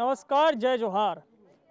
नमस्कार, जय जोहार।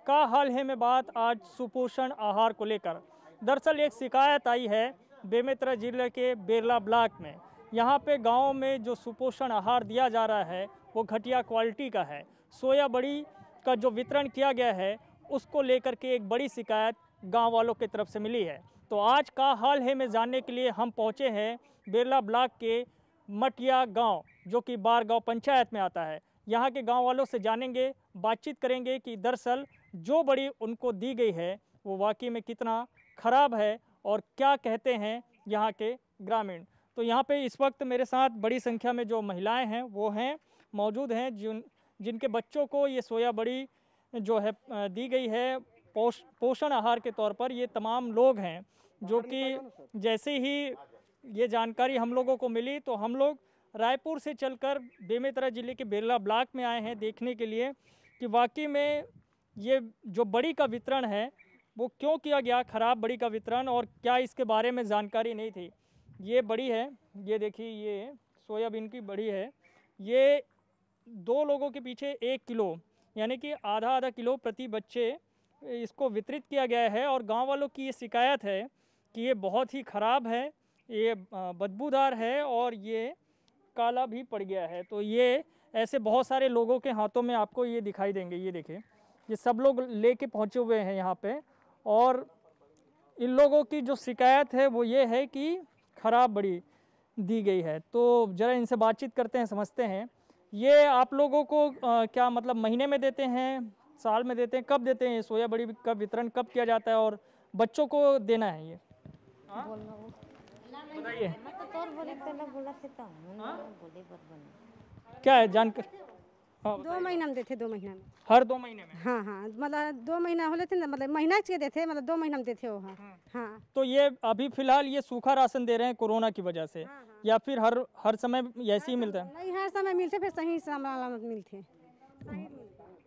का हाल है में बात आज सुपोषण आहार को लेकर। दरअसल एक शिकायत आई है बेमेतरा जिले के बेरला ब्लॉक में। यहाँ पे गांव में जो सुपोषण आहार दिया जा रहा है वो घटिया क्वालिटी का है। सोया बड़ी का जो वितरण किया गया है उसको लेकर के एक बड़ी शिकायत गांव वालों की तरफ से मिली है। तो आज का हाल है में जानने के लिए हम पहुँचे हैं बेरला ब्लॉक के मटिया गाँव, जो कि बारगांव पंचायत में आता है। यहाँ के गांव वालों से जानेंगे, बातचीत करेंगे कि दरअसल जो बड़ी उनको दी गई है वो वाकई में कितना खराब है और क्या कहते हैं यहाँ के ग्रामीण। तो यहाँ पे इस वक्त मेरे साथ बड़ी संख्या में जो महिलाएं हैं वो हैं मौजूद हैं, जिनके बच्चों को ये सोया बड़ी जो है दी गई है पोषण आहार के तौर पर। ये तमाम लोग हैं जो कि जैसे ही ये जानकारी हम लोगों को मिली तो हम लोग रायपुर से चलकर बेमेतरा जिले के बेरला ब्लॉक में आए हैं देखने के लिए कि वाकई में ये जो बड़ी का वितरण है वो क्यों किया गया, खराब बड़ी का वितरण, और क्या इसके बारे में जानकारी नहीं थी। ये बड़ी है, ये देखिए, ये सोयाबीन की बड़ी है। ये 2 लोगों के पीछे 1 किलो यानी कि आधा आधा किलो प्रति बच्चे इसको वितरित किया गया है। और गांव वालों की ये शिकायत है कि ये बहुत ही ख़राब है, ये बदबूदार है और ये काला भी पड़ गया है। तो ये ऐसे बहुत सारे लोगों के हाथों में आपको ये दिखाई देंगे। ये देखिए, ये सब लोग लेके पहुंचे हुए हैं यहाँ पे, और इन लोगों की जो शिकायत है वो ये है कि खराब बड़ी दी गई है। तो ज़रा इनसे बातचीत करते हैं, समझते हैं। ये आप लोगों को क्या मतलब महीने में देते हैं, साल में देते हैं, कब देते हैं? सोया बड़ी का वितरण कब किया जाता है और बच्चों को देना है ये? बताइए क्या है जानकर। 2 महीना में देते, 2 महीना में, हर 2 महीने में? हाँ हाँ, मतलब 2 महीना होले थे ना, मतलब महीना के देते, मतलब 2 महीना में देते हो। हाँ। तो ये अभी फिलहाल ये सूखा राशन दे रहे हैं कोरोना की वजह से, या फिर हर समय ऐसे ही मिलता है? नहीं, हर समय मिलते, फिर सही समय मिलते।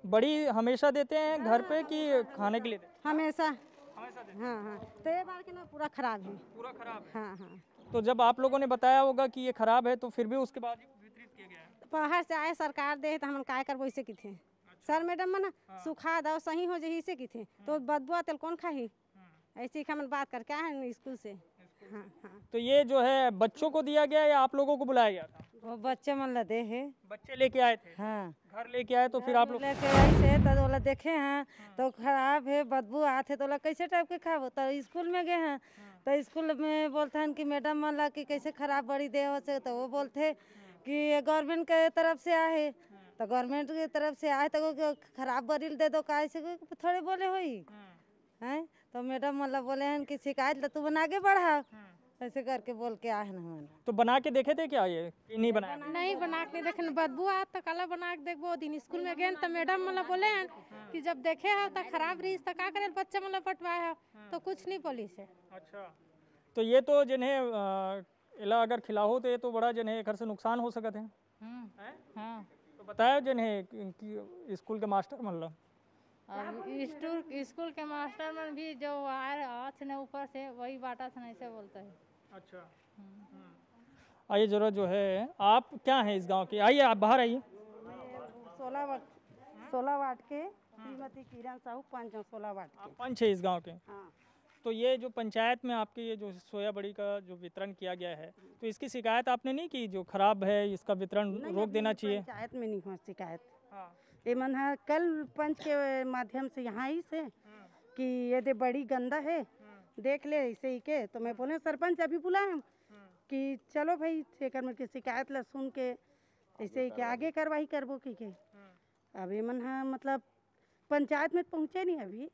बड़ी हमेशा देते हैं घर पे कि खाने के लिए देते हैं? हमेशा देते हैं। हाँ हाँ। तो ये बार के ना पूरा खराब है। पूरा खराब है? हाँ हाँ। तो जब आप लोगों ने बताया होगा कि ये खराब है तो फिर भी उसके बाद वितरित किया गया है? बाहर से आए सरकार दे तो हम काय करबो, इसे की थे सर मैडम मना सुखा दो सही हो जाए, इसे की थे तो बदबुआ तेल कौन खाही, ऐसी हम बात करके आए हैं स्कूल से। हाँ हाँ। तो ये जो है बच्चों को दिया गया या आप लोगों को बुलाया गया था? वो बच्चे मन ला दे है। बच्चे लेके आए थे? हाँ, घर लेके आए तो फिर आप लोग लेके ऐसे तो ओला देखे हैं तो खराब है, बदबू आते तो ओला कैसे टाइप के खाबो। तो स्कूल में गए हैं तो स्कूल में बोलते हैं कि मैडम मन ला कि कैसे खराब बड़ी दे हो से, तो वो बोलते कि ये गवर्नमेंट के तरफ से आए, तो गवर्नमेंट की तरफ से आए तो खराब बड़ी दे दो, कैसे थोड़े बोले हुई हैं। तो मैडम मतलब बोले हैं कि शिकायत तू बना के बढ़ा, ऐसे करके बोल के आए हैं। तो बना के देखे थे क्या ये कि नहीं बनाया? नहीं बना के देखे, बदबू आ तो काला बना के देखबो। दिन स्कूल में गए तो मैडम मतलब बोले हैं कि जब देखे हो तो खराब रही तो का करे, बच्चा मतलब पटवाए हो तो कुछ नहीं बोली से। अच्छा, तो ये तो जिन्हें इला अगर खिलाओ तो ये तो बड़ा जिन्हें घर से नुकसान हो सकते हैं। हाँ, तो बताया जिन्हें स्कूल के मास्टर मतलब अब स्कूल के मास्टर में भी जो आए थे ऊपर से वही बाटा था, ऐसे बोलते हैं। अच्छा, आइए जरा, जो है आप क्या हैं इस गांव के? आइए आप बाहर आइए। 16 वार्ड के श्रीमती किरण साहू पंच, 16 वार्ड आप पंच है इस गांव के? हाँ। तो ये जो पंचायत में आपके ये जो सोया बड़ी का जो वितरण किया गया है तो इसकी शिकायत आपने नहीं की जो खराब है, इसका वितरण रोक देना चाहिए? पंचायत में नहीं हुआ शिकायत। हाँ। ये मन है कल पंच के माध्यम से यहाँ ही से कि ये दे बड़ी गंदा है, देख ले इसे ही के। तो मैं बोले सरपंच अभी बुलाए कि चलो भाई शेखर में की शिकायत ला सुन के ऐसे ही के आगे कार्रवाई करबो की के। अब ये मन है मतलब पंचायत में पहुँचे नहीं अभी।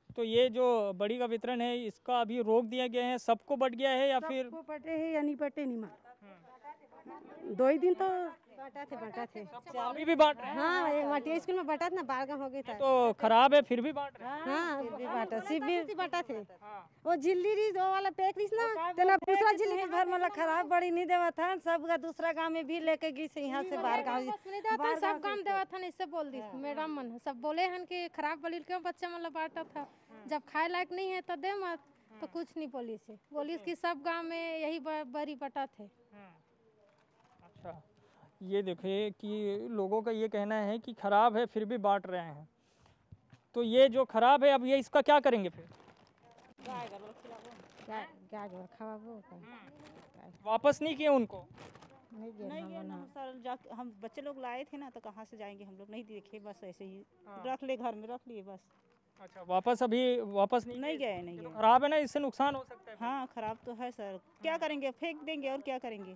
तो ये जो बड़ी का वितरण है इसका अभी रोक दिया गया है, सबको बट गया है या फिर सबको बटे है या नहीं बटे नहीं मालूम। 2 ही दिन तो बटा थे अभी भी बांट रहे हैं? हाँ, ये मटिया स्कूल में बटा था ना, बारगांव हो गया था। तो खराब है फिर भी बांट रहे हैं? हाँ, भी बाटा सिर्फ बटा थे। वो झिल्ली रही वो वाला पैक रही ना, तेना दूसरा झिल्ली भर मतलब खराब बड़ी नहीं देवा था, सब का दूसरा गांव में भी लेके गई से यहाँ से बाहर गांव सब काम देवा था, इससे बोल दी मैडम मन सब बोले हैं कि खराब बली क्यों बच्चा मतलब बांटा था, जब खाए लायक नहीं है तो दे मत। तो कुछ नहीं बोली से, बोली कि सब गांव में यही बड़ी बटा थे। अच्छा, ये देखिए कि लोगों का ये कहना है कि ख़राब है फिर भी बांट रहे हैं। तो ये जो ख़राब है अब ये इसका क्या करेंगे फिर? वापस नहीं किए उनको? नहीं गए ना सर, हम बच्चे लोग लाए थे ना, तो कहाँ से जाएंगे हम लोग, नहीं देखे, बस ऐसे ही रख ले, घर में रख लिए बस। अच्छा, वापस अभी वापस नहीं गए, नहीं गए। खराब है ना, इससे नुकसान हो सकता है। हाँ खराब तो है सर, क्या करेंगे, फेंक देंगे और क्या करेंगे।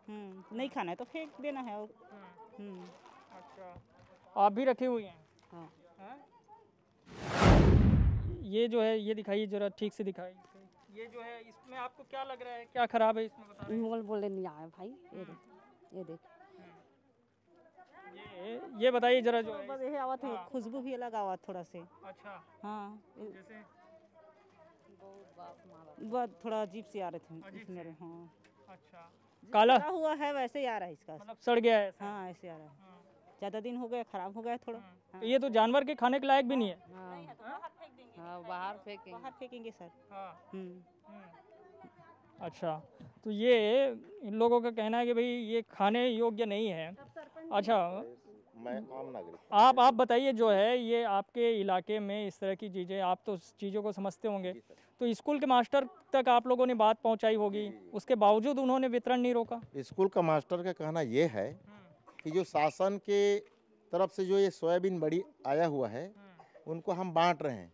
नहीं खाना है तो फेंक देना है। और अच्छा, आप भी रखे हुए हैं? हाँ। ये जो है ये दिखाइए जरा, ठीक से दिखाइए। ये जो है इसमें आपको क्या लग रहा है, क्या खराब है इसमें, बता रहे हैं? बोले नहीं आया भाई, ये देख ये बताइए जरा जो है। बस यही आवत है, खुशबू भी अलग आवत थोड़ा से। अच्छा, हाँ जैसे बहुत थोड़ा अजीब से आ रहे थे मेरे। हाँ अच्छा, काला हुआ है वैसे ही आ रहा है इसका, मतलब सड़ गया है ऐसा? हाँ ऐसे आ रहा है, ज़्यादा दिन हो गया, खराब हो गया थोड़ा। तो ये तो जानवर के खाने के लायक भी नहीं है। बाहर फेंकेंगे। बाहर फेंकेंगे सर। अच्छा, तो ये इन लोगों का कहना है कि भाई ये खाने योग्य नहीं है। अच्छा, मैं आम नागरिक। आप बताइए जो है ये आपके इलाके में इस तरह की चीज़ें, आप तो चीज़ों को समझते होंगे, तो स्कूल के मास्टर तक आप लोगों ने बात पहुंचाई होगी, उसके बावजूद उन्होंने वितरण नहीं रोका? स्कूल का मास्टर का कहना ये है कि जो शासन के तरफ से जो ये सोयाबीन बड़ी आया हुआ है उनको हम बांट रहे हैं,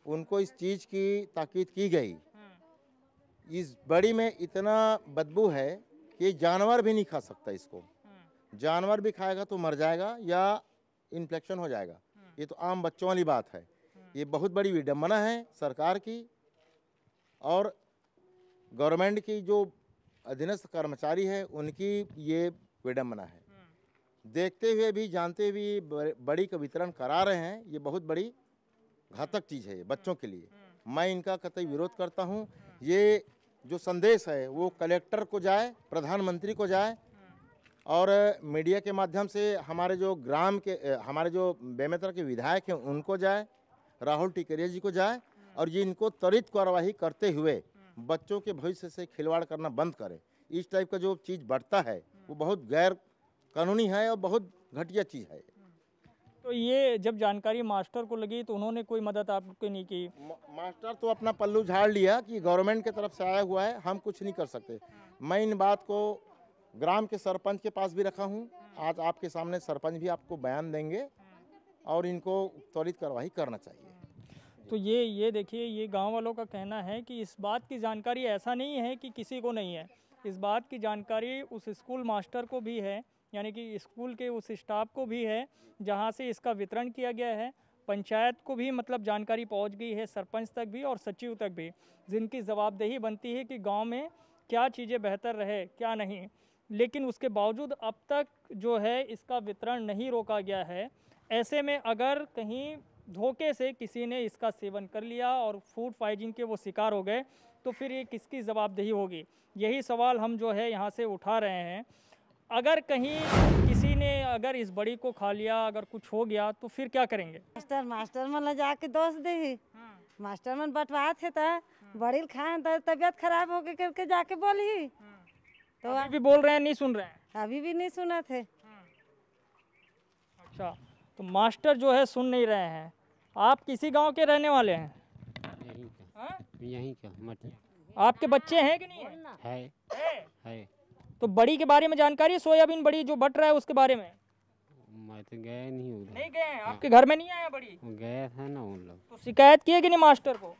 उनको इस चीज़ की ताकीद की गई। इस बड़ी में इतना बदबू है कि जानवर भी नहीं खा सकता इसको, जानवर भी खाएगा तो मर जाएगा या इन्फेक्शन हो जाएगा। ये तो आम बच्चों वाली बात है। ये बहुत बड़ी विडंबना है सरकार की और गवर्नमेंट की, जो अधीनस्थ कर्मचारी है उनकी ये विडंबना है। देखते हुए भी, जानते हुए बड़ी का वितरण करा रहे हैं, ये बहुत बड़ी घातक चीज़ है बच्चों के लिए। मैं इनका कतई विरोध करता हूँ। ये जो संदेश है वो कलेक्टर को जाए, प्रधानमंत्री को जाए और मीडिया के माध्यम से हमारे जो ग्राम के, हमारे जो बेमेतरा के विधायक हैं उनको जाए, राहुल टिकरिया जी को जाए और ये इनको त्वरित कार्रवाई करते हुए बच्चों के भविष्य से खिलवाड़ करना बंद करें। इस टाइप का जो चीज़ बढ़ता है वो बहुत गैर कानूनी है और बहुत घटिया चीज़ है। तो ये जब जानकारी मास्टर को लगी तो उन्होंने कोई मदद आपको नहीं की? मास्टर तो अपना पल्लू झाड़ लिया कि गवर्नमेंट की तरफ से आया हुआ है, हम कुछ नहीं कर सकते। मैं इन बात को ग्राम के सरपंच के पास भी रखा हूँ। आज आपके सामने सरपंच भी आपको बयान देंगे और इनको त्वरित कार्रवाई करना चाहिए। तो ये देखिए, ये गांव वालों का कहना है कि इस बात की जानकारी ऐसा नहीं है कि किसी को नहीं है, इस बात की जानकारी उस स्कूल मास्टर को भी है, यानी कि स्कूल के उस स्टाफ को भी है जहां से इसका वितरण किया गया है। पंचायत को भी मतलब जानकारी पहुंच गई है, सरपंच तक भी और सचिव तक भी, जिनकी जवाबदेही बनती है कि गांव में क्या चीज़ें बेहतर रहे क्या नहीं। लेकिन उसके बावजूद अब तक जो है इसका वितरण नहीं रोका गया है। ऐसे में अगर कहीं धोखे से किसी ने इसका सेवन कर लिया और फूड पॉइजनिंग के वो शिकार हो गए तो फिर ये किसकी जवाबदेही होगी? यही सवाल हम जो है यहाँ से उठा रहे हैं। अगर कहीं किसी ने अगर इस बड़ी को खा लिया, अगर कुछ हो गया तो फिर क्या करेंगे? मास्टर मन जाके दोष दे, मास्टर मन बंटवाए थे तो बड़ी खाए तो तबीयत खराब हो गई करके जाके बोली, तो अभी भी बोल रहे हैं, नहीं सुन रहे हैं? अभी भी नहीं सुना थे। अच्छा, तो मास्टर जो है सुन नहीं रहे हैं। आप किसी गांव के रहने वाले हैं? यहीं का मतलब। आपके बच्चे हैं कि नहीं है? है। तो बड़ी के बारे में जानकारी है, सोयाबीन बड़ी जो बट रहा है उसके बारे में? मैं तो गया नहीं उधर। नहीं गए हैं? आपके घर में नहीं आया बड़ी? गया था ना उन लोग। तो शिकायत किए कि नहीं मास्टर को?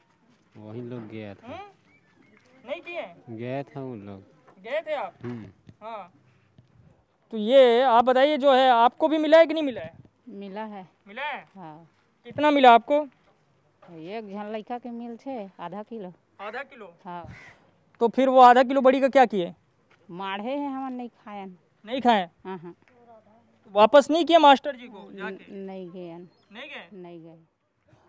वही लोग गया था। नहीं किए? गया था उन लोग। गए थे आप? हाँ। तो ये आप बताइए जो है आपको भी मिला है कि नहीं मिला है? मिला है। मिला है? हाँ। कितना मिला आपको? एक झन लड़का के मिल छे आधा किलो। आधा किलो? हाँ। तो फिर वो आधा किलो बड़ी का क्या किए? माढ़े हैं, हम नहीं खाएं। नहीं खाएं? हाँ। वापस नहीं किया मास्टर जी को जाके? नहीं गए। नहीं गए? नहीं गए।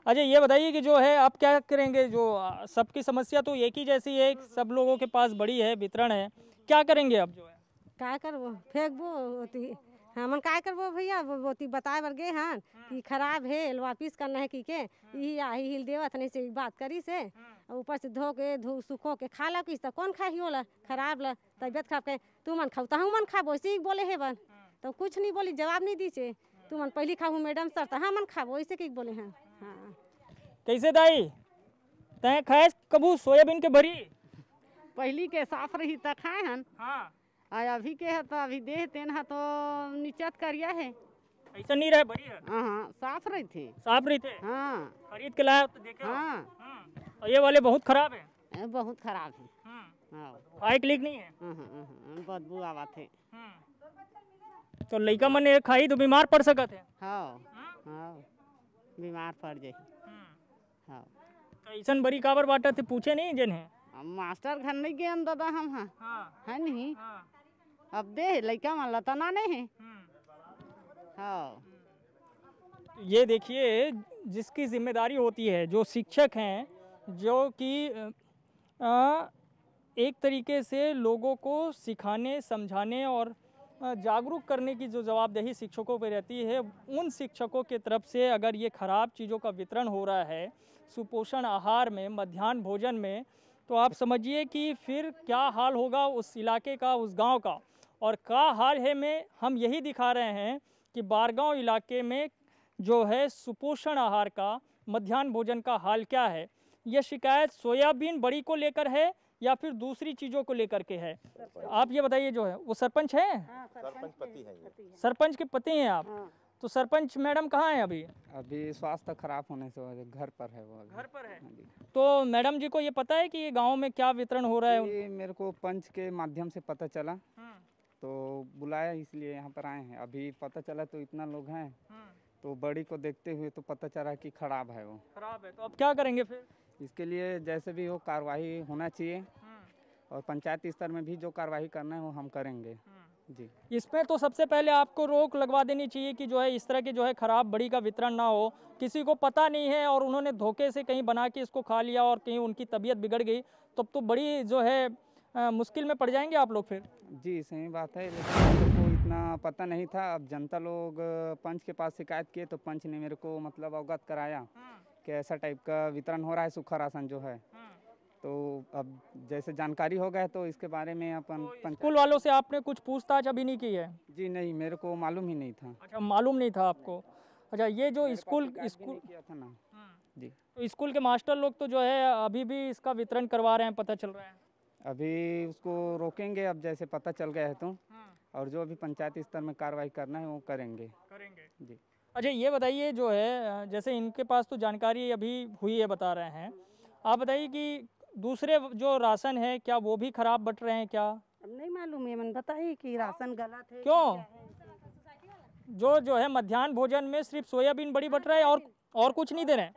अच्छा, ये बताइए कि जो है आप क्या करेंगे? जो सबकी समस्या तो एक ही जैसी है, सब लोगों के पास बड़ी है, वितरण है, क्या करेंगे अब जो है? क्या करबो, फेंकबो, हमन काय करबो भैया, वो बताए बर गए हैं कि खराब है, वापिस करना है कि के यही हिल देवत नहीं से बात करी से, ऊपर से धो के सुखो के खा ला किस, कौन खाही होला खराब ला, तबियत खराब के तू मन खाऊ, तहू मन खाबो, इसी बोले है बन। तो कुछ नहीं बोली, जवाब नहीं दी छे। तू मन पहली खाऊ मैडम सर, हाँ मन खाबो ऐसे कहीं बोले हैं। हाँ कैसे दाई तय खाए कबू सोयाबीन के भरी? पहली के साफ रही त खाए हन। हाँ अभी के है तो अभी देह तेन है तो नीचत करिया है। ऐसा नहीं रहे भरी है। हाँ साफ रही थी। साफ रही थे? हाँ खरीद के लाया तो देखे? हाँ और ये वाले बहुत खराब है। बहुत खराब है। हाँ खाए क्लिक नहीं है। बदबू आवा थे। तो लड़का मन ये खाई तो बीमार पड़ सकत है। हाँ हाँ बीमार पड़ जाए। हाँ तो ऐसन बड़ी काबर बाटा थे पूछे नहीं जन है? मास्टर घर नहीं गए दादा हम है नहीं। अब दे लड़का मन लतना नहीं है। हाँ ये देखिए जिसकी जिम्मेदारी होती है, जो शिक्षक हैं, जो कि एक तरीके से लोगों को सिखाने समझाने और जागरूक करने की जो जवाबदेही शिक्षकों पर रहती है, उन शिक्षकों के तरफ से अगर ये ख़राब चीज़ों का वितरण हो रहा है सुपोषण आहार में, मध्याह्न भोजन में, तो आप समझिए कि फिर क्या हाल होगा उस इलाके का, उस गांव का। और का हाल है में हम यही दिखा रहे हैं कि बारगांव इलाके में जो है सुपोषण आहार का, मध्याह्न भोजन का हाल क्या है। यह शिकायत सोयाबीन बड़ी को लेकर है या फिर दूसरी चीज़ों को लेकर के है? आप ये बताइए। जो है वो सरपंच है? सरपंच पति है ये। सरपंच के पति हैं आप? तो सरपंच मैडम कहाँ हैं अभी? अभी स्वास्थ्य खराब होने से घर पर है वो। घर पर है। तो मैडम जी को ये पता है कि ये गांव में क्या वितरण हो रहा है? ये मेरे को पंच के माध्यम से पता चला तो बुलाया, इसलिए यहाँ पर आए हैं। अभी पता चला तो इतना लोग हैं तो बड़ी को देखते हुए तो पता चला कि खराब है वो। खराब है तो अब क्या करेंगे फिर? इसके लिए जैसे भी हो कार्रवाई होना चाहिए और पंचायत स्तर में भी जो कार्रवाई करना है वो हम करेंगे जी। इसमें तो सबसे पहले आपको रोक लगवा देनी चाहिए कि जो है इस तरह की जो है खराब बड़ी का वितरण ना हो। किसी को पता नहीं है और उन्होंने धोखे से कहीं बना के इसको खा लिया और कहीं उनकी तबीयत बिगड़ गई तब तो बड़ी जो है मुश्किल में पड़ जाएंगे आप लोग फिर। जी सही बात है, लेकिन मेरे को इतना पता नहीं था। अब जनता लोग पंच के पास शिकायत किए तो पंच ने मेरे को मतलब अवगत कराया कि ऐसा टाइप का वितरण हो रहा है सूखा राशन जो है। तो अब जैसे जानकारी हो गया तो इसके बारे में अपन स्कूल वालों से आपने कुछ पूछताछ अभी नहीं की है? जी नहीं, मेरे को मालूम ही नहीं था। अच्छा मालूम नहीं था आपको। अच्छा ये जो स्कूल किया था ना जी, तो स्कूल के मास्टर लोग तो जो है अभी भी इसका वितरण करवा रहे हैं, पता चल रहा है। अभी उसको रोकेंगे अब जैसे पता चल गया है तो, और जो अभी पंचायत स्तर में कार्रवाई करना है वो करेंगे जी। अच्छा ये बताइए जो है जैसे इनके पास तो जानकारी अभी हुई है बता रहे हैं, आप बताइए कि दूसरे जो राशन है क्या वो भी खराब बट रहे हैं क्या? अब नहीं मालूम है, मैंने बताइए कि राशन गलत है। क्यों? जो है मध्याह्न भोजन में सिर्फ सोयाबीन बड़ी बट रहा है और कुछ नहीं दे रहे हैं?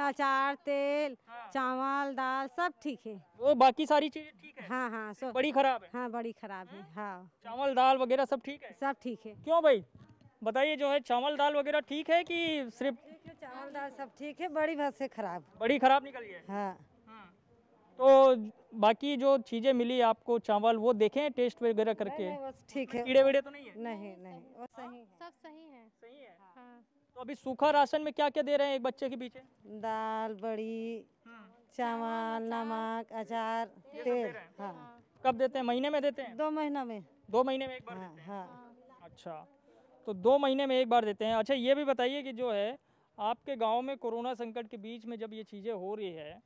अचार, तेल, चावल, दाल सब ठीक है। वो बाकी सारी चीजें ठीक है? हाँ हाँ सब बड़ी खराब है। हाँ बड़ी खराब है। हाँ चावल दाल वगैरह सब ठीक है? सब ठीक है। क्यों भाई बताइए, जो है चावल दाल वगैरह ठीक है कि सिर्फ? चावल दाल सब ठीक है, बड़ी भर से खराब। बड़ी खराब निकल गई है। हाँ तो बाकी जो चीजें मिली आपको चावल वो देखें टेस्ट वगैरह करके? ठीक है। कीड़े वीड़े तो नहीं है? नहीं नहीं वो सही है। सब सही है। सही है। हाँ। तो अभी सूखा राशन में क्या क्या दे रहे हैं एक बच्चे के पीछे? दाल, बड़ी, चावल, नमक, अचार, तेल। हाँ। कब देते हैं? महीने में देते हैं? 2 महीना में। 2 महीने में एक बार देते हैं? हाँ। अच्छा तो 2 महीने में एक बार देते हैं। अच्छा ये भी बताइए कि जो है आपके गांव में कोरोना संकट के बीच में जब ये चीज़ें हो रही है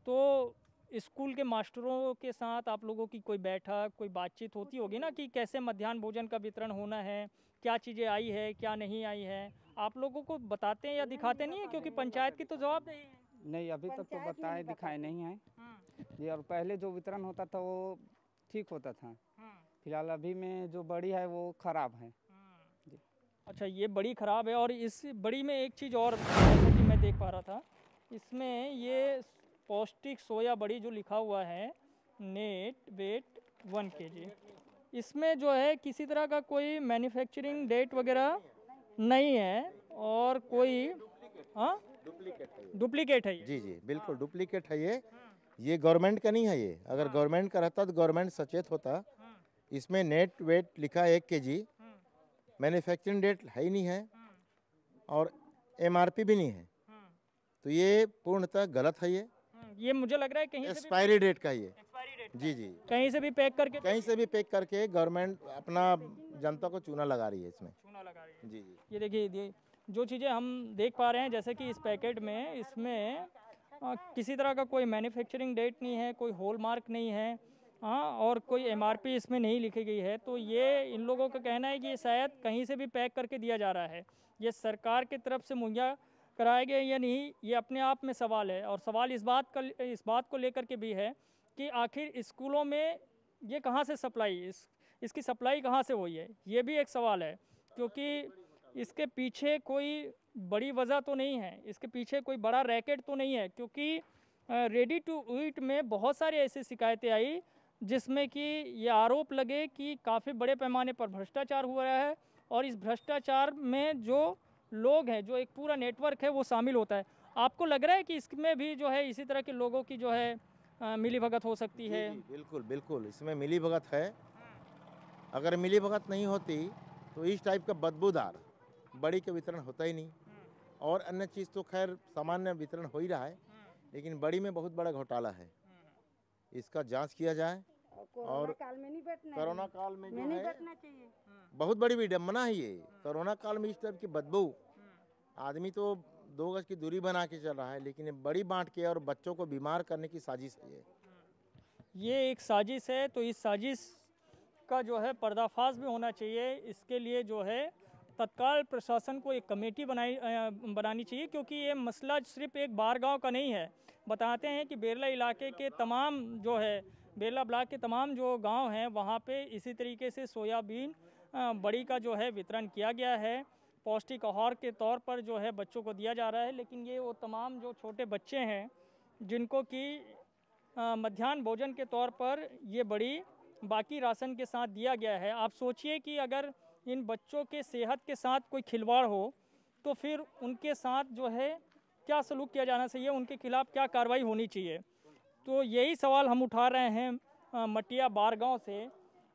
तो स्कूल के मास्टरों के साथ आप लोगों की कोई बैठक, कोई बातचीत होती होगी ना कि कैसे मध्याह्न भोजन का वितरण होना है, क्या चीज़ें आई है क्या नहीं आई है, आप लोगों को बताते हैं या दिखाते नहीं है? क्योंकि पंचायत की तो जवाबदेही है। नहीं अभी तक तो बताए दिखाए नहीं है जी। और पहले जो वितरण होता था वो ठीक होता था, फिलहाल अभी में जो बड़ी है वो खराब है जी। अच्छा ये बड़ी खराब है। और इस बड़ी में एक चीज़ और जैसे कि मैं देख पा रहा था, इसमें ये पौष्टिक सोया बड़ी जो लिखा हुआ है नेट वेट 1 kg, इसमें जो है किसी तरह का कोई मैन्युफैक्चरिंग डेट वगैरह नहीं है और कोई डुप्लीकेट है ये। जी जी बिल्कुल डुप्लीकेट है ये गवर्नमेंट का नहीं है ये। अगर गवर्नमेंट का रहता तो गवर्नमेंट सचेत होता। इसमें नेट वेट लिखा है 1 kg, मैन्युफैक्चरिंग डेट है ही नहीं है और MRP भी नहीं है, तो ये पूर्णतः गलत है। ये मुझे लग रहा है कहीं एक्सपायरी डेट का ये। जी जी कहीं से भी पैक करके गवर्नमेंट अपना जनता को चूना लगा रही है इसमें। चूना लगा रही है। जी जी। ये देखिए, ये जो चीज़ें हम देख पा रहे हैं, जैसे कि इस पैकेट में, इसमें किसी तरह का कोई मैन्युफैक्चरिंग डेट नहीं है, कोई हॉलमार्क नहीं है, हाँ, और कोई एमआरपी इसमें नहीं लिखी गई है। तो ये इन लोगों का कहना है कि ये शायद कहीं से भी पैक करके दिया जा रहा है। ये सरकार की तरफ से मुहैया कराया गया या नहीं, ये अपने आप में सवाल है। और सवाल इस बात को लेकर के भी है कि आखिर स्कूलों में ये कहाँ से सप्लाई, इसकी सप्लाई कहाँ से हुई है, ये भी एक सवाल है। क्योंकि इसके पीछे कोई बड़ी वजह तो नहीं है, इसके पीछे कोई बड़ा रैकेट तो नहीं है। क्योंकि रेडी टू ईट में बहुत सारी ऐसी शिकायतें आई जिसमें कि ये आरोप लगे कि काफ़ी बड़े पैमाने पर भ्रष्टाचार हुआ है, और इस भ्रष्टाचार में जो लोग हैं, जो एक पूरा नेटवर्क है, वो शामिल होता है। आपको लग रहा है कि इसमें भी जो है इसी तरह के लोगों की जो है मिलीभगत हो सकती है? जी, बिल्कुल बिल्कुल, इसमें मिलीभगत है। अगर मिलीभगत नहीं होती तो इस टाइप का बदबूदार बड़ी का वितरण होता ही नहीं। और अन्य चीज़ तो खैर सामान्य वितरण हो ही रहा है, लेकिन बड़ी में बहुत बड़ा घोटाला है। इसका जांच किया जाए। और कोरोना काल में जो है बहुत बड़ी विडम्बना है ये। कोरोना काल में इस टाइप की बदबू, आदमी तो 2 गज की दूरी बना के चल रहा है, लेकिन ये बड़ी बांट के और बच्चों को बीमार करने की साजिश है ये एक साजिश है। तो इस साजिश का जो है पर्दाफाश भी होना चाहिए। इसके लिए जो है तत्काल प्रशासन को एक कमेटी बनानी चाहिए। क्योंकि ये मसला सिर्फ एक बारगांव का नहीं है। बताते हैं कि बेरला इलाके के तमाम जो है, बेरला ब्लॉक के तमाम जो गांव हैं, वहाँ पे इसी तरीके से सोयाबीन बड़ी का जो है वितरण किया गया है। पौष्टिक आहार के तौर पर जो है बच्चों को दिया जा रहा है। लेकिन ये वो तमाम जो छोटे बच्चे हैं जिनको कि मध्याह्न भोजन के तौर पर ये बड़ी बाकी राशन के साथ दिया गया है। आप सोचिए कि अगर इन बच्चों के सेहत के साथ कोई खिलवाड़ हो तो फिर उनके साथ जो है क्या सलूक किया जाना चाहिए, उनके खिलाफ क्या कार्रवाई होनी चाहिए। तो यही सवाल हम उठा रहे हैं मटिया बारगांव से।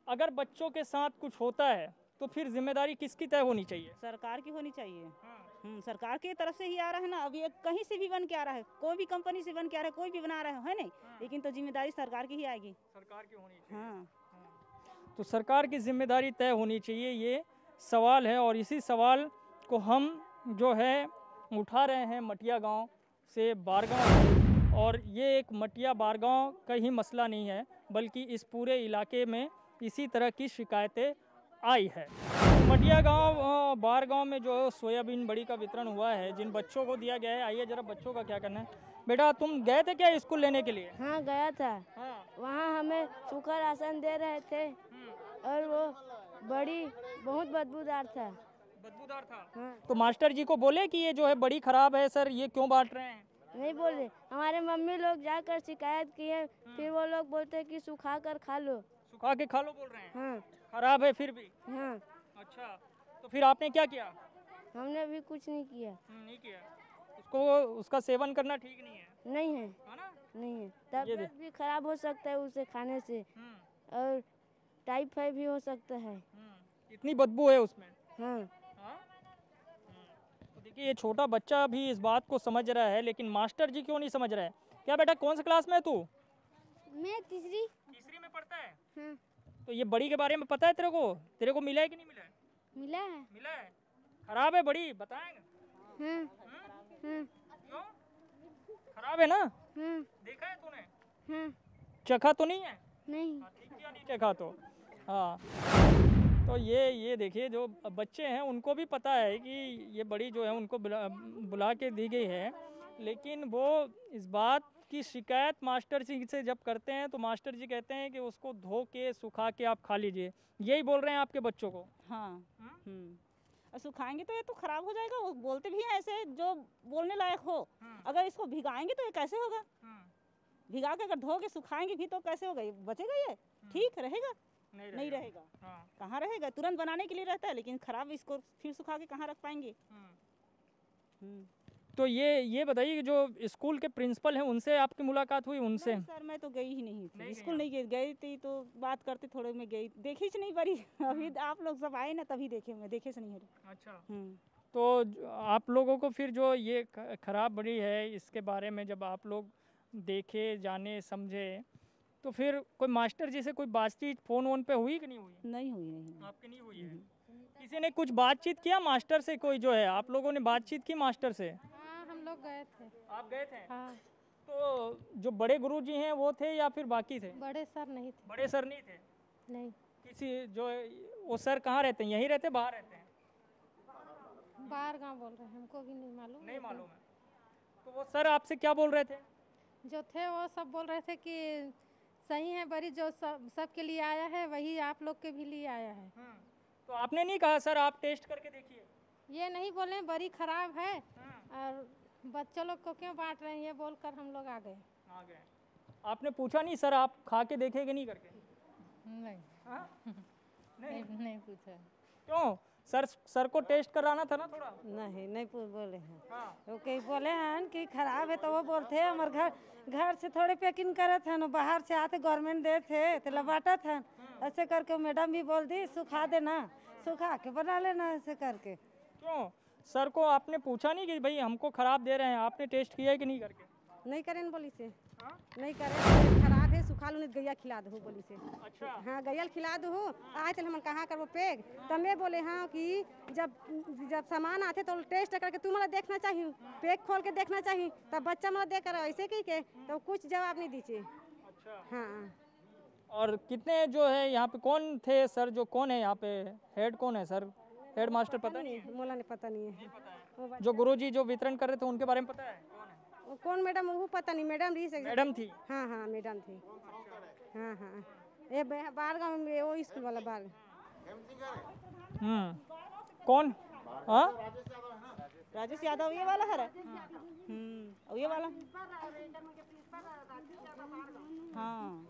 अगर बच्चों के साथ कुछ होता है तो फिर जिम्मेदारी किसकी तय होनी चाहिए? सरकार की होनी चाहिए। सरकार की तरफ से ही आ रहा है ना। अब ये कहीं से भी बन के आ रहा है, कोई भी कंपनी से बन के आ रहा है, कोई भी बना रहा है नहीं, लेकिन तो जिम्मेदारी सरकार की ही आएगी। सरकार की होनी चाहिए। हाँ, तो सरकार की जिम्मेदारी तय होनी चाहिए, ये सवाल है। और इसी सवाल को हम जो है उठा रहे हैं मटिया गांव से, बारगांव से। और ये एक मटिया बारगांव का ही मसला नहीं है, बल्कि इस पूरे इलाके में इसी तरह की शिकायतें आई है। मटिया गांव बारगांव में जो सोयाबीन बड़ी का वितरण हुआ है, जिन बच्चों को दिया गया है, आइए जरा बच्चों का क्या करना है। बेटा, तुम गए थे क्या स्कूल लेने के लिए? हाँ, गया था। हाँ। वहाँ हमें सूखा राशन दे रहे थे और वो बड़ी बहुत बदबूदार था। बदबूदार था? हाँ। तो मास्टर जी को बोले कि ये जो है बड़ी खराब है सर, ये क्यों बांट रहे हैं? नहीं बोले। हमारे मम्मी लोग जाकर शिकायत किए, फिर वो लोग बोलते कि सुखा कर खा लो। सुखा के खा लो बोल रहे हैं? हाँ। खराब है फिर भी? हाँ। अच्छा, तो फिर आपने क्या किया? हमने भी कुछ नहीं किया। नहीं किया। उसको उसका सेवन करना ठीक नहीं है? नहीं है, ना? नहीं है। तबीयत भी खराब हो सकता है उसे खाने से, और टाइफाइड भी हो सकता है। इतनी बदबू है उसमें? हाँ। तो देखिए, ये छोटा बच्चा भी इस बात को समझ रहा है, लेकिन मास्टर जी क्यों नहीं समझ रहे हैं? क्या बेटा, कौन सी क्लास में है तू? मैं तीसरी में पढ़ता है। हाँ। तो ये बड़ी के बारे में पता है तेरे को? तेरे को मिला है कि नहीं मिला है? मिला है। मिला है। खराब है बड़ी, बताएंगे? हाँ। हाँ। क्यों खराब है ना? हाँ। देखा है तूने? हाँ। चखा तो नहीं है? नहीं। क्या नहीं चखा तो? हाँ। तो ये देखिए, जो बच्चे हैं उनको भी पता है कि ये बड़ी जो है उनको बुला के दी गई है, लेकिन वो इस बात की शिकायत मास्टर जी से जब करते हैं तो मास्टर जी कहते हैं कि उसको धो के सुखा के आप खा लीजिए। यही बोल रहे हैं आपके बच्चों को? हाँ। और सुखाएंगे तो ये तो खराब हो जाएगा। वो बोलते भी हैं ऐसे जो बोलने लायक हो। अगर इसको भिगाएंगे तो ये कैसे होगा? भिगा के अगर धो के सुखाएंगे भी तो कैसे होगा? ये बचेगा? ये ठीक रहेगा? नहीं रहेगा। कहाँ रहेगा? तुरंत बनाने के लिए रहता है, लेकिन खराब इसको फिर सुखा के कहाँ रख पाएंगे? तो ये बताइए कि जो स्कूल के प्रिंसिपल हैं उनसे आपकी मुलाकात हुई? उनसे? सर, मैं तो गई ही नहीं थी। स्कूल नहीं गई थी तो बात करते थोड़े में गई, देखी से नहीं पड़ी। अभी आप लोग सब आए ना तभी देखे, मैं देखे से नहीं है। अच्छा। तो आप लोगों को फिर जो ये खराब बड़ी है, इसके बारे में जब आप लोग देखे, जाने, समझे, तो फिर कोई मास्टर जी से कोई बातचीत फ़ोन वोन पे हुई कि नहीं हुई? नहीं हुई, नहीं आपकी नहीं हुई है? किसी ने कुछ बातचीत किया मास्टर से? कोई जो है आप लोगों ने बातचीत की मास्टर से? हाँ हम लोग गए थे। आप गए थे? हाँ तो जो बड़े गुरुजी हैं वो थे या फिर बाकी थे? बड़े सर नहीं थे। बड़े सर नहीं थे? नहीं। किसी जो वो सर कहाँ रहते हैं, यहीं रहते बाहर रहते हैं? बाहर गांव बोल रहे हैं, हमको भी नहीं मालूम। नहीं मालूम है। तो वो सर आपसे क्या बोल रहे थे? जो थे वो सब बोल रहे थे कि सही है बड़ी, जो सबके लिए आया है वही आप लोग के भी लिए आया है। तो आपने नहीं कहा सर आप टेस्ट करके देखिए? ये नहीं बोले बड़ी खराब है और बच्चों लोग को क्यों बांट रहे हैं, ये बोलकर हम लोग आ गए। आपने पूछा नहीं सर आप खा के देखेंगे नहीं करके? नहीं पूछा। क्यों? सर को टेस्ट कराना था ना थोड़ा? नहीं बोले हैं। वो कहीं बोले हैं कि खराब है तो वो बोलते हैं हमारे घर से थोड़े पैकिंग करे थे ना, बाहर से आते गवर्नमेंट दे थे तो लबाटा था। ऐसे करके मैडम भी बोल दी सुखा देना, सुखा के बना लेना ऐसे करके। क्यों सर को आपने पूछा नहीं कि भाई हमको खराब दे रहे हैं, आपने टेस्ट किया है कि नहीं करके? नहीं करें बोली से। नहीं करे खराब है सुखा लो गैया खिला दो बोली से। अच्छा। हाँ गैया खिला दो आए थे हम कहाँ करबो पेग तब मैं बोले हाँ कि जब सामान आते तो टेस्ट करके तुम मला देखना चाहिए, पेग खोल के देखना चाहिए, तब बच्चा मला देख कर ऐसे की के तो कुछ जवाब नहीं दीजिए। अच्छा। हाँ। और कितने जो है यहाँ पे कौन थे सर, जो कौन है यहाँ पे हेड कौन है सर? हेड मास्टर पता नहीं है? मोला ने पता नहीं है। जो गुरुजी जो वितरण कर रहे थे उनके बारे में पता है? कौन मैडम वो पता नहीं, मैडम रही से। मैडम थी? हाँ मैडम थी। हाँ ये बाहर गाँव में वो स्कूल वाला बाहर। कौन? हाँ राजेश यादव ये वाला है। ये वाला हाँ।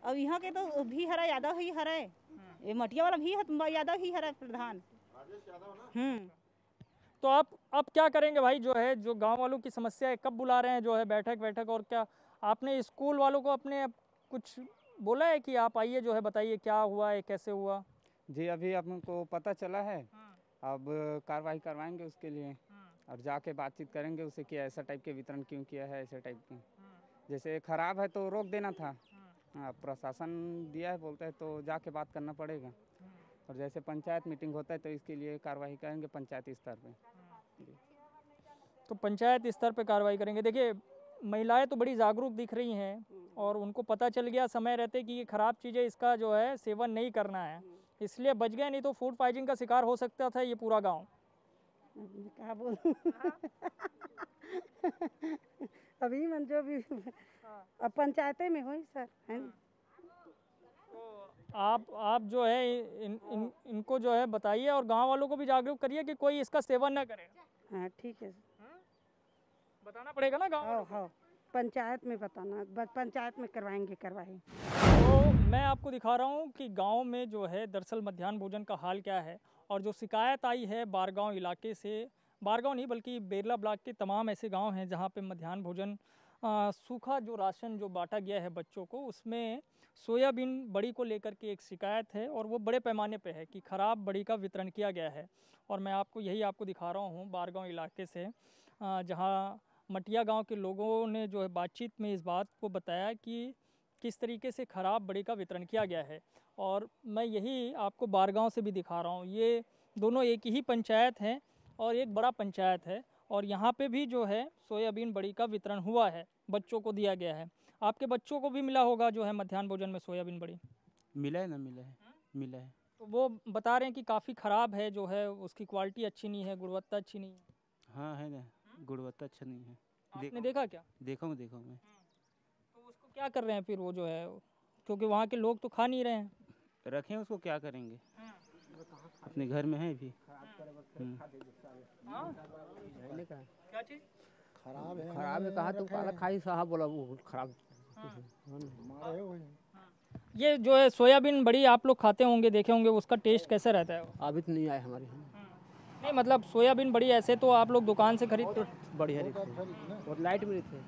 अब यहाँ के तो भी हरा यादव ही हरे, ये मटिया वाला भी यादव ही हरा प्रधान। तो आप अब क्या करेंगे भाई? जो है जो गांव वालों की समस्या है, कब बुला रहे हैं जो है बैठक? और क्या आपने स्कूल वालों को अपने कुछ बोला है कि आप आइए जो है बताइए क्या हुआ है, कैसे हुआ? जी अभी हमको पता चला है, अब कार्रवाई करवाएंगे उसके लिए और जाके बातचीत करेंगे उससे कि ऐसा टाइप के वितरण क्यों किया है, ऐसे टाइप के। जैसे खराब है तो रोक देना था, प्रशासन दिया है बोलते हैं तो जाके बात करना पड़ेगा। और जैसे पंचायत मीटिंग होता है तो इसके लिए कार्रवाई करेंगे पंचायती स्तर पे। तो पंचायत स्तर पे कार्रवाई करेंगे। देखिए महिलाएं तो बड़ी जागरूक दिख रही हैं और उनको पता चल गया समय रहते कि ये ख़राब चीज़ें इसका जो है सेवन नहीं करना है, इसलिए बच गए, नहीं तो फूड पॉइजनिंग का शिकार हो सकता था ये पूरा गांव। क्या बोलूं अभी मन जो भी अब पंचायतें में हुई सर है ना। आप जो है इनको जो है बताइए और गांव वालों को भी जागरूक करिए कि कोई इसका सेवन ना करे। हाँ ठीक है, बताना पड़ेगा ना गांव। हाँ पंचायत में बताना, पंचायत में करवाएंगे कार्रवाई। तो मैं आपको दिखा रहा हूँ कि गांव में जो है दरअसल मध्याह्न भोजन का हाल क्या है। और जो शिकायत आई है बारगांव इलाके से, बारगांव नहीं बल्कि बेरला ब्लॉक के तमाम ऐसे गांव हैं जहां पे मध्याह्न भोजन सूखा जो राशन जो बांटा गया है बच्चों को, उसमें सोयाबीन बड़ी को लेकर के एक शिकायत है और वो बड़े पैमाने पे है कि ख़राब बड़ी का वितरण किया गया है। और मैं आपको दिखा रहा हूँ बारगांव इलाके से, जहाँ मटिया गांव के लोगों ने जो है बातचीत में इस बात को बताया कि किस तरीके से ख़राब बड़ी का वितरण किया गया है। और मैं यही आपको बारगांव से भी दिखा रहा हूँ, ये दोनों एक ही पंचायत हैं और एक बड़ा पंचायत है और यहाँ पे भी जो है सोयाबीन बड़ी का वितरण हुआ है, बच्चों को दिया गया है। आपके बच्चों को भी मिला होगा जो है मध्याह्न भोजन में सोयाबीन बड़ी? मिला है ना, मिला है। तो वो बता रहे हैं कि काफ़ी ख़राब है, जो है उसकी क्वालिटी अच्छी नहीं है, गुणवत्ता अच्छी नहीं है। हाँ है ना, गुणवत्ता अच्छा नहीं है। आपने देखा क्या? देखा मैं। तो उसको क्या कर रहे हैं फिर वो जो है, क्योंकि वहाँ के लोग तो खा नहीं रहे हैं। रखें उसको, क्या करेंगे, अपने घर में है भी। क्या चीज़ खराब है कहा तो काला खाई साहब बोला वो खराब। ये जो है सोयाबीन बड़ी आप लोग खाते होंगे, देखे होंगे, उसका टेस्ट कैसे रहता है? अभी तो नहीं आया हमारे यहाँ। नहीं मतलब सोयाबीन बड़ी ऐसे तो आप लोग दुकान से खरीदते? बढ़िया रहती और लाइट में रहती है।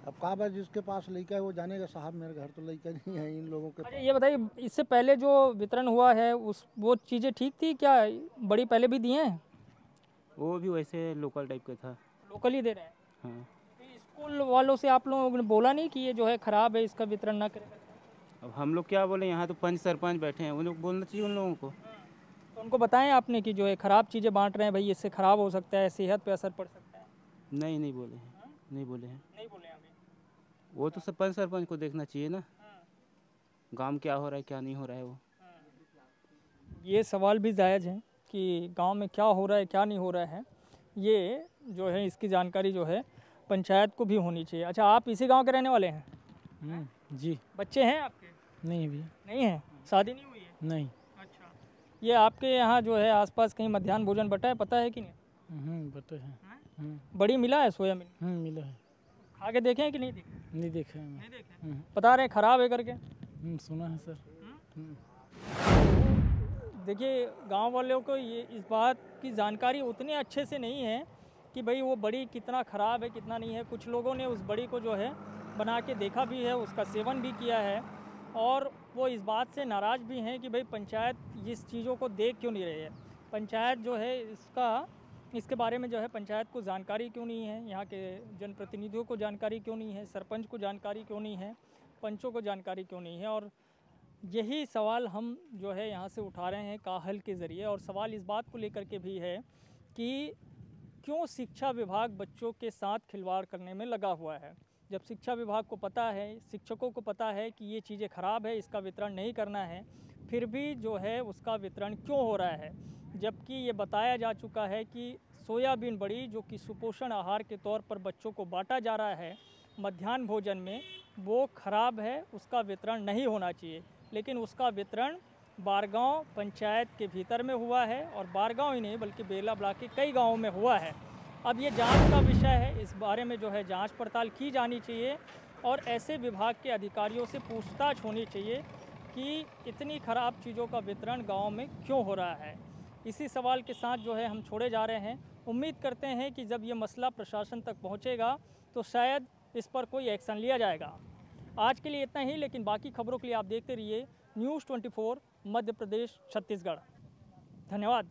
अब कहा भाई जिसके पास लड़का है वो जानेगा, साहब मेरे घर तो लड़का नहीं है इन लोगों के। अरे ये बताइए, इससे पहले जो वितरण हुआ है वो चीज़ें ठीक थी क्या? बड़ी पहले भी दिए हैं? वो भी वैसे लोकल टाइप का था। लोकल ही दे रहे हैं? हाँ। तो स्कूल वालों से आप लोगों ने बोला नहीं कि ये जो है खराब है, इसका वितरण ना करें? अब हम लोग क्या बोले, यहाँ तो पंच सरपंच बैठे हैं, उन लोग बोलना चाहिए उन लोगों को। तो उनको बताएं आपने कि जो है खराब चीज़ें बांट रहे हैं भाई, इससे खराब हो सकता है, सेहत पे असर पड़ सकता है? नहीं बोले हैं, नहीं बोले हैं। नहीं बोले अभी? वो तो पंच सरपंच को देखना चाहिए ना, गाँव में क्या हो रहा है क्या नहीं हो रहा है वो। ये सवाल भी जायज़ है कि गांव में क्या हो रहा है क्या नहीं हो रहा है, ये जो है इसकी जानकारी जो है पंचायत को भी होनी चाहिए। अच्छा, आप इसी गांव के रहने वाले हैं? जी। बच्चे हैं आपके? नहीं भी नहीं है, शादी नहीं हुई है? नहीं। अच्छा, ये आपके यहाँ जो है आसपास कहीं मध्याह्न भोजन बटा है, पता है कि नहीं? बता है। बड़ी मिला है सोयाबीन? मिला है। खा के देखे हैं कि नहीं देखे? नहीं देखा है। नहीं देखे? बता रहे हैं खराब है करके? सुना है सर। देखिए, गांव वालों को ये इस बात की जानकारी उतने अच्छे से नहीं है कि भाई वो बड़ी कितना ख़राब है कितना नहीं है। कुछ लोगों ने उस बड़ी को जो है बना के देखा भी है, उसका सेवन भी किया है, और वो इस बात से नाराज़ भी हैं कि भाई पंचायत इस चीज़ों को देख क्यों नहीं रही है। पंचायत जो है इसके बारे में जो है पंचायत को जानकारी क्यों नहीं है, यहाँ के जनप्रतिनिधियों को जानकारी क्यों नहीं है, सरपंच को जानकारी क्यों नहीं है, पंचों को जानकारी क्यों नहीं है। और यही सवाल हम जो है यहाँ से उठा रहे हैं काहल के ज़रिए। और सवाल इस बात को लेकर के भी है कि क्यों शिक्षा विभाग बच्चों के साथ खिलवाड़ करने में लगा हुआ है। जब शिक्षा विभाग को पता है, शिक्षकों को पता है कि ये चीज़ें ख़राब है, इसका वितरण नहीं करना है, फिर भी जो है उसका वितरण क्यों हो रहा है। जबकि ये बताया जा चुका है कि सोयाबीन बड़ी जो कि सुपोषण आहार के तौर पर बच्चों को बांटा जा रहा है मध्याह्न भोजन में, वो ख़राब है, उसका वितरण नहीं होना चाहिए। लेकिन उसका वितरण बारगांव पंचायत के भीतर में हुआ है, और बारगांव ही नहीं बल्कि बेला ब्लॉक के कई गांवों में हुआ है। अब ये जांच का विषय है, इस बारे में जो है जांच पड़ताल की जानी चाहिए, और ऐसे विभाग के अधिकारियों से पूछताछ होनी चाहिए कि इतनी ख़राब चीज़ों का वितरण गाँव में क्यों हो रहा है। इसी सवाल के साथ जो है हम छोड़े जा रहे हैं। उम्मीद करते हैं कि जब ये मसला प्रशासन तक पहुँचेगा तो शायद इस पर कोई एक्शन लिया जाएगा। आज के लिए इतना ही, लेकिन बाकी खबरों के लिए आप देखते रहिए News 24 मध्य प्रदेश छत्तीसगढ़। धन्यवाद।